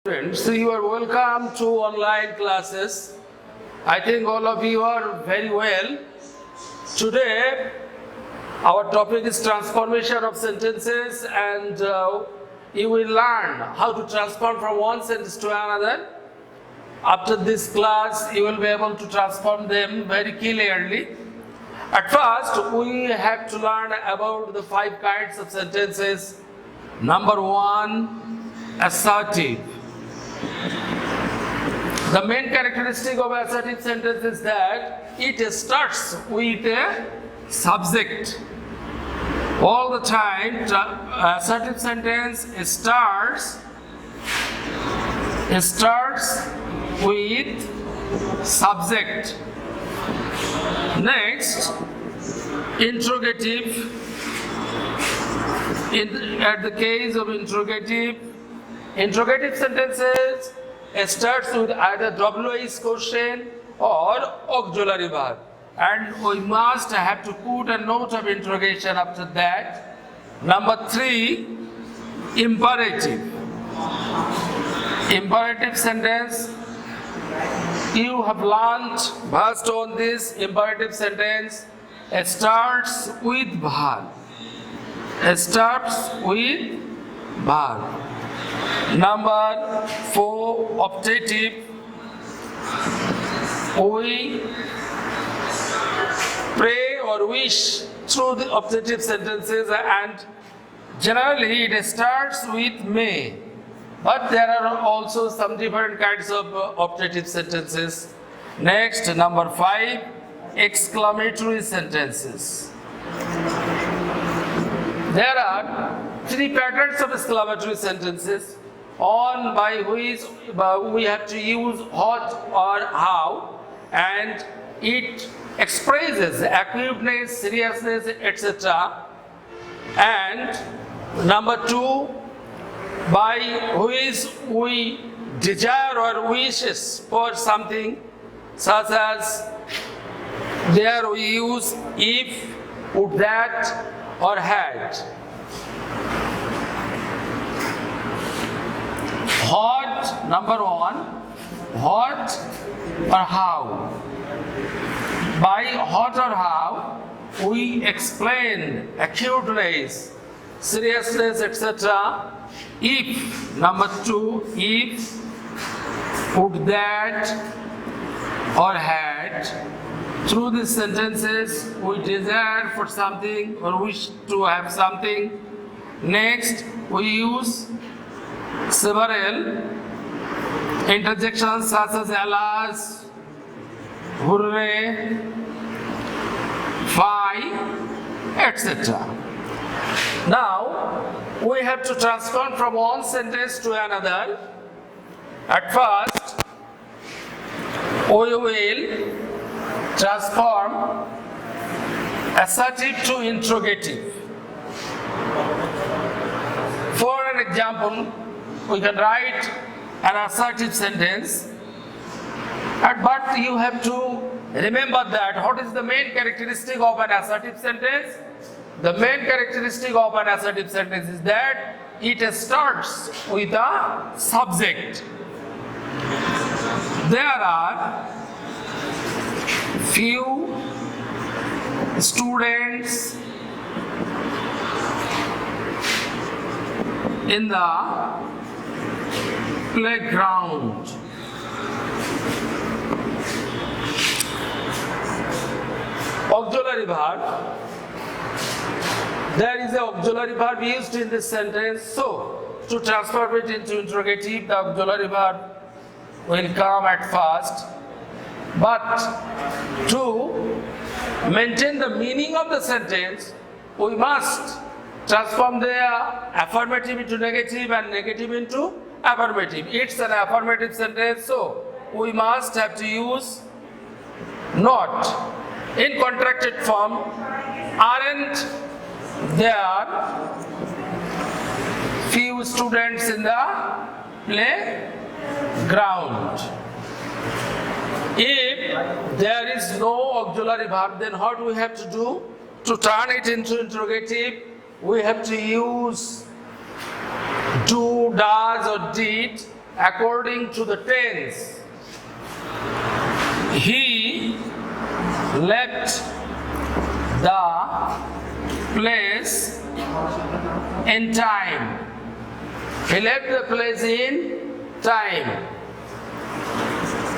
Friends, you are welcome to online classes. I think all of you are very well. Today, our topic is transformation of sentences, and you will learn how to transform from one sentence to another. After this class, you will be able to transform them very clearly. At first, we have to learn about the 5 kinds of sentences. Number 1, assertive. The main characteristic of assertive sentence is that it starts with a subject. All the time, assertive sentence starts with subject. Next, interrogative. At the case of interrogative sentences starts with either WH question or auxiliary verb, and we must have to put a note of interrogation after that. Number 3, imperative. Imperative sentence, you have learned first on this. Imperative sentence starts with verb. Number 4, optative. We pray or wish through the optative sentences, and generally it starts with may. But there are also some different kinds of optative sentences. Next, number 5, exclamatory sentences. There are 3 patterns of exclamatory sentences on by which we have to use what or how, and it expresses acuteness, seriousness, etc. And number 2, by which we desire or wishes for something, such as there we use if, would that, or had. What, number 1, what or how. By what or how, we explain acuteness, seriousness, etc. If, number 2, if, would that, or had. Through these sentences, we desire for something or wish to have something. Next, we use several interjections such as alas, hooray, fie, etc. Now, we have to transform from one sentence to another. At first, we will transform assertive to interrogative. For an example, we can write an assertive sentence, but you have to remember that what is the main characteristic of an assertive sentence? The main characteristic of an assertive sentence is that it starts with a subject. There are few students in the playground. Auxiliary verb. There is an auxiliary verb used in this sentence. So, to transform it into interrogative, the auxiliary verb will come at first. But to maintain the meaning of the sentence, we must transform the affirmative into negative and negative into affirmative. It's an affirmative sentence, so we must have to use not. In contracted form, aren't there few students in the playground? If there is no auxiliary verb, then what we have to do? To turn it into interrogative, we have to use do, does or did according to the tense. He left the place in time. He left the place in time.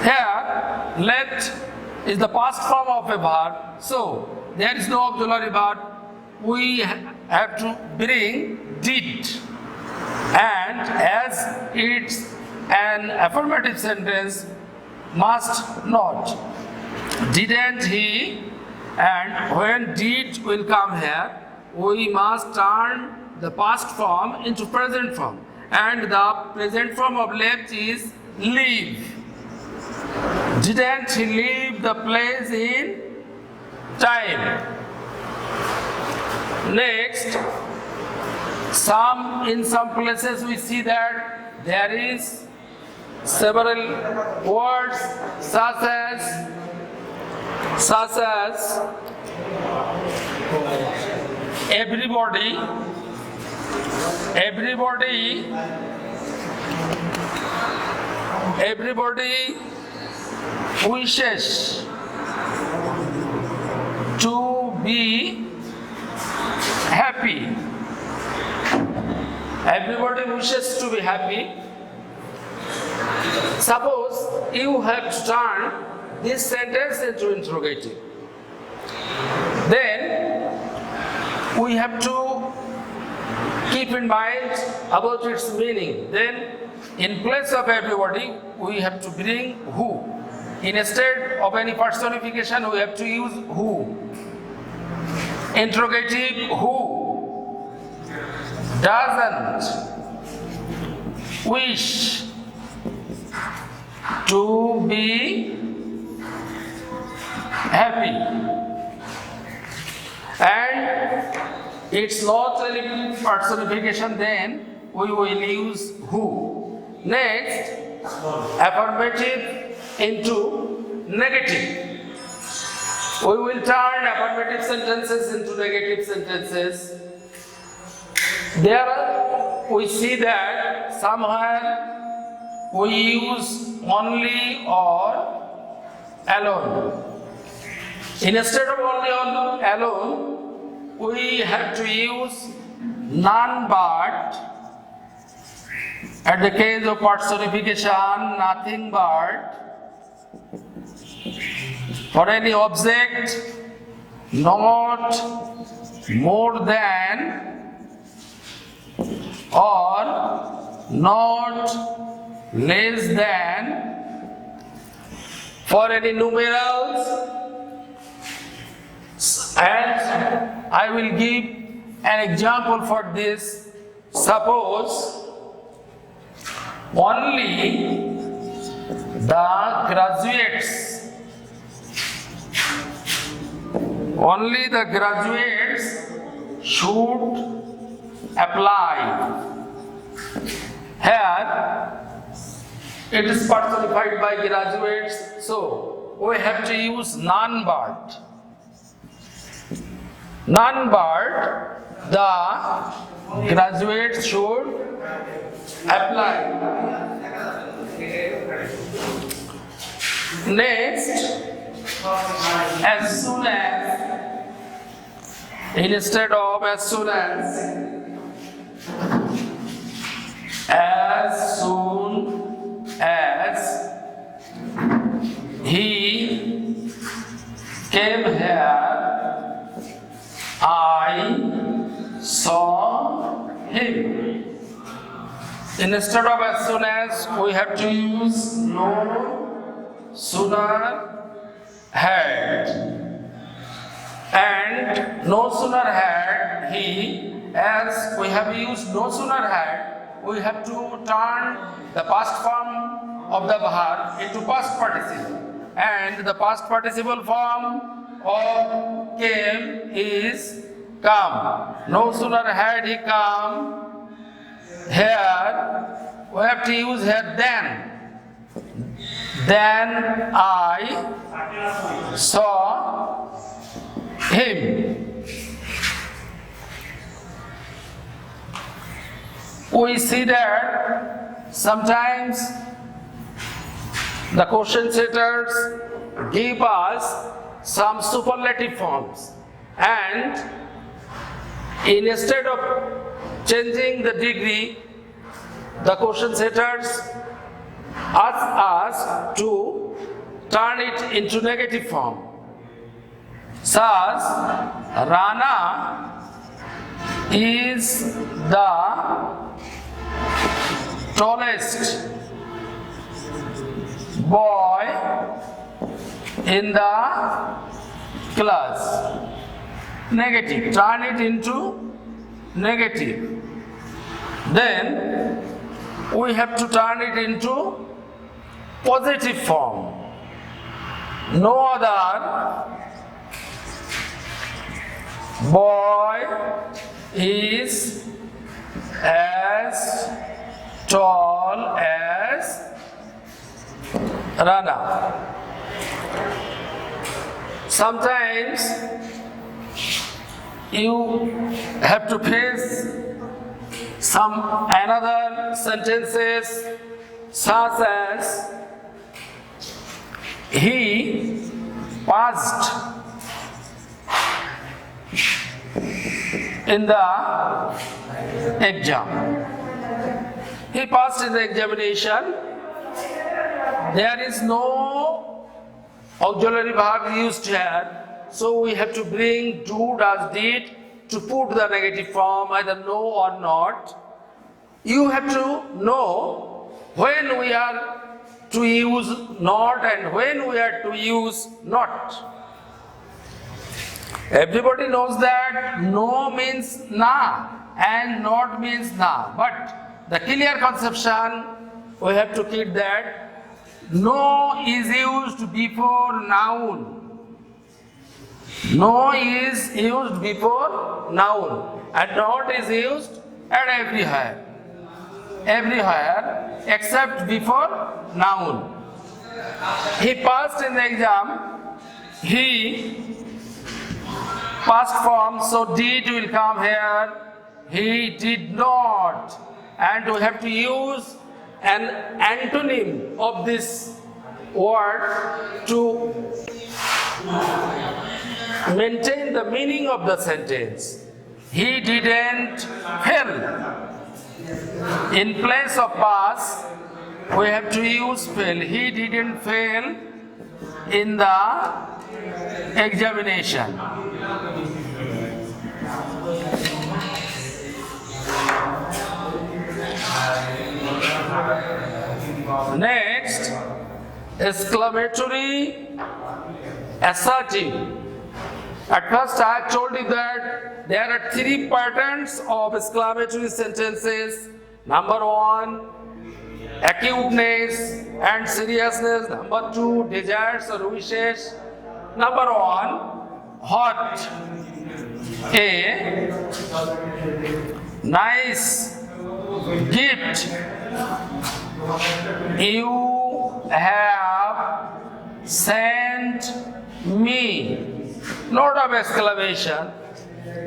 Here, left is the past form of a verb, so there is no auxiliary verb. We have to bring did, and as it's an affirmative sentence, must not. Didn't he? And when did will come here, we must turn the past form into present form, and the present form of left is leave. Didn't he leave the place in time? Next, in some places we see that there is several words such as everybody wishes to be happy. Everybody wishes to be happy. Suppose you have to turn this sentence into interrogative. Then we have to keep in mind about its meaning. Then in place of everybody, we have to bring who. Instead of any personification, we have to use who. Interrogative who doesn't wish to be happy, and it's not any personification, then we will use who. Next, affirmative into negative. We will turn affirmative sentences into negative sentences. There we see that somewhere we use only or alone. Instead of only or alone, we have to use none but. At the case of personification, nothing but. For any object, not more than or not less than. For any numerals, and I will give an example for this. Suppose only the graduates should apply. Here it is personified by graduates, so we have to use none but. None but the graduates should apply. Next, as soon as, instead of as soon as he came here, I saw him. Instead of as soon as, we have to use no sooner had. And no sooner had he, as we have used no sooner had, we have to turn the past form of the verb into past participle. And the past participle form of came is come. No sooner had he come. Here we have to use here then. Then I saw him. We see that sometimes the question setters give us some superlative forms, and instead of changing the degree, the question setters ask us to turn it into negative form. Thus, Rana is the tallest boy in the class. Negative. Turn it into negative. Then we have to turn it into positive form. No other boy is as tall as Rana. Sometimes you have to face some another sentences such as he passed in the exam. He passed in the examination. There is no auxiliary verb used here, so we have to bring do, does, did to put the negative form, either no or not. You have to know when we are to use not and when we are to use not. Everybody knows that no means na and not means na, but the clear conception we have to keep that no is used before noun. No is used before noun and not is used at everywhere. Everywhere except before noun. He passed in the exam. He past form, so did will come here. He did not. And we have to use an antonym of this word to maintain the meaning of the sentence. He didn't fail. In place of pass, we have to use fail. He didn't fail in the examination. Next, exclamatory assertive. At first I have told you that there are three patterns of exclamatory sentences. Number one, acuteness and seriousness. Number two, desires or wishes. Number one, hot. A nice gift you have sent me. Note of exclamation.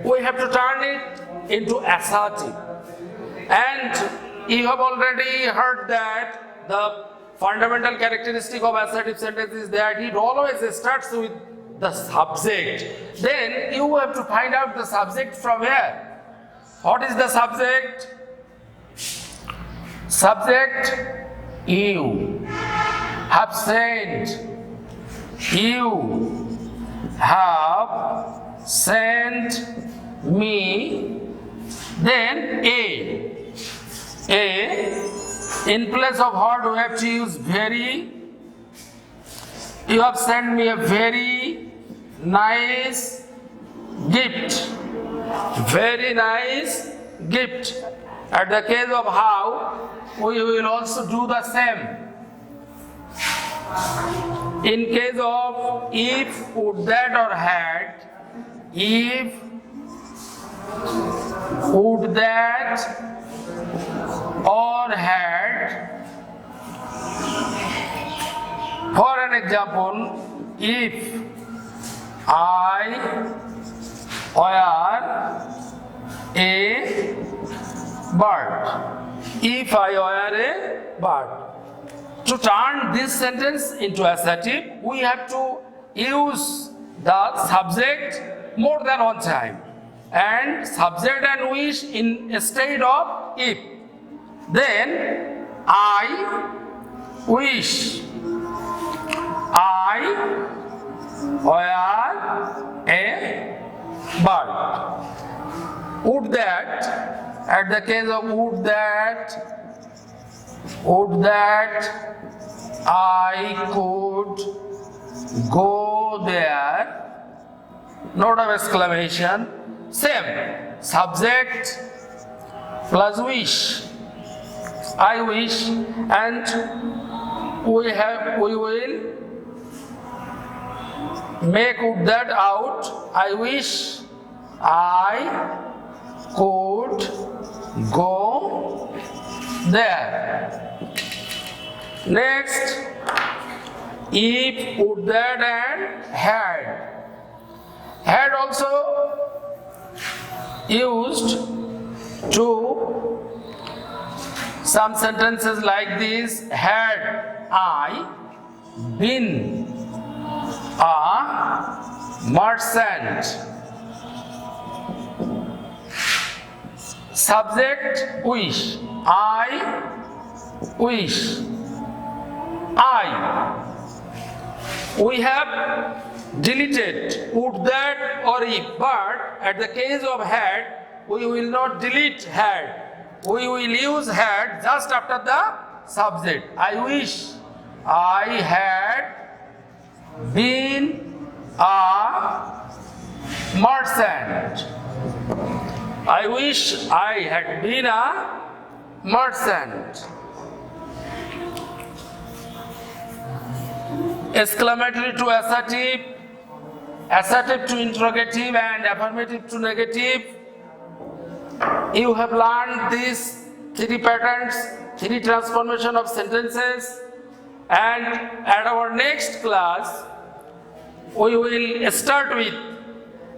We have to turn it into assertive. And you have already heard that the fundamental characteristic of assertive sentence is that it always starts with the subject. Then you have to find out the subject from here. What is the subject? Subject, you have sent. You have sent me. Then A. In place of what we have to use very. You have sent me a very nice gift. Very nice gift. At the case of how, we will also do the same. In case of if, would, that or had, if, would, that or had. For an example, if I were a bird, if I were a bird. To turn this sentence into assertive, we have to use the subject more than one time and subject and wish in a state of if. Then I wish I were a bird. Would that, at the case of would that I could go there, note of exclamation, same, subject plus wish, I wish, and we will make would that out, I wish I could go there. Next, if, would that, and had. Had also used to some sentences like this: had I been a merchant. Subject wish, I wish. We have deleted would that or if, but at the case of had, we will not delete had. We will use had just after the subject. I wish I had been a merchant. I wish I had been a merchant. Exclamatory to assertive, assertive to interrogative, and affirmative to negative. You have learned these three patterns, three transformation of sentences, and at our next class we will start with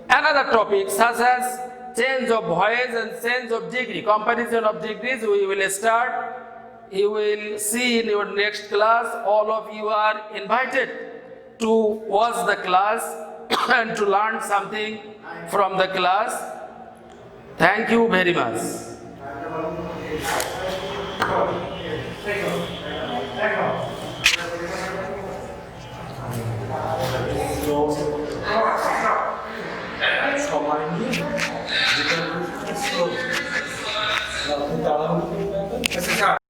another topic such as change of voice and change of degree, comparison of degrees. We will start. You will see in your next class. All of you are invited to watch the class and to learn something from the class. Thank you very much.